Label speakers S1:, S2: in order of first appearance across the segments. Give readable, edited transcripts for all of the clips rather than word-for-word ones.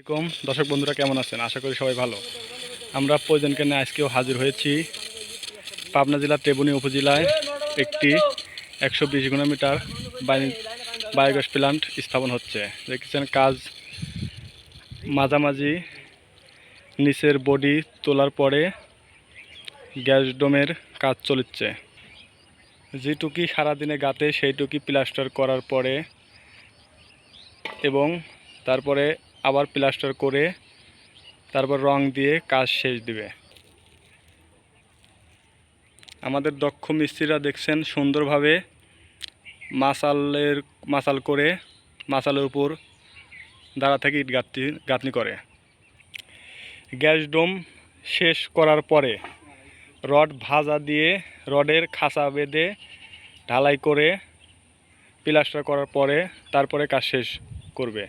S1: আসসালামাইকুম দর্শক বন্ধুরা, কেমন আছেন? আশা করি সবাই ভালো। আমরা প্রয়োজনকে নিয়ে আজকেও হাজির হয়েছি পাবনা জেলার তেবুনি উপজেলায় একটি 120 ঘনমিটার বায়োগ্যাস প্ল্যান্ট স্থাপন হচ্ছে। দেখছেন কাজ মাঝামাঝি, নিচের বডি তোলার পরে গ্যাস ডোমের কাজ চলছে। যেটুকি সারাদিনে গাতে সেইটুকি প্লাস্টার করার পরে এবং তারপরে আবার প্লাস্টার করে তারপর রং দিয়ে কাজ শেষ দিবে। আমাদের দক্ষ মিস্ত্রিরা দেখছেন সুন্দরভাবে মাচাল করে মাচালের উপর দাঁড়া থেকে ইট গাঁথনি করে। গ্যাস ডোম শেষ করার পরে রড ভাজা দিয়ে রডের খাঁচা বেঁধে ঢালাই করে প্লাস্টার করার পরে তারপরে কাজ শেষ করবে।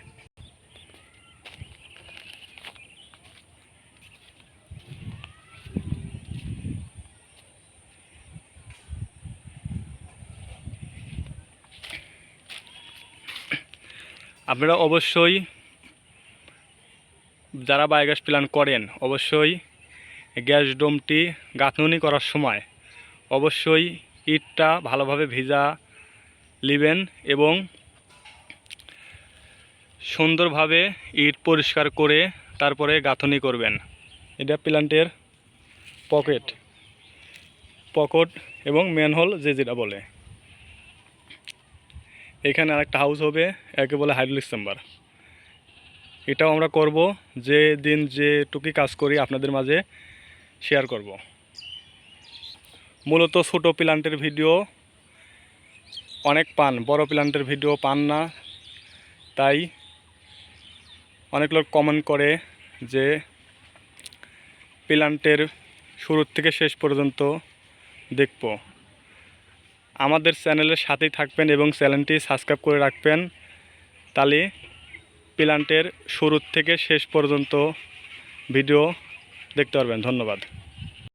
S1: আপনারা অবশ্যই যারা বায়োগ্যাস প্ল্যান্ট করেন অবশ্যই গ্যাস ডোমটি গাঁথনি করার সময় অবশ্যই ইটটা ভালোভাবে ভিজা নেবেন এবং সুন্দরভাবে ইট পরিষ্কার করে তারপরে গাঁথনি করবেন। এটা প্ল্যান্টের পকেট এবং ম্যানহোল যেটা বলে। এখানে আরেকটা হাউস হবে, একে বলে হাইড্রোলিক চেম্বার। এটাও আমরা করব, যে দিন যেটুকু কাজ করি আপনাদের মাঝে শেয়ার করব। মূলত ছোটো প্ল্যান্টের ভিডিও অনেক পান, বড় প্ল্যান্টের ভিডিও পান না। তাই অনেক লোক কমেন্ট করে যে প্ল্যান্টের শুরু থেকে শেষ পর্যন্ত দেখব। আমাদের চ্যানেলের সাথেই থাকবেন এবং চ্যানেলটি সাবস্ক্রাইব করে রাখবেন, তাহলে প্ল্যান্টের শুরু থেকে শেষ পর্যন্ত ভিডিও দেখতে পারবেন। ধন্যবাদ।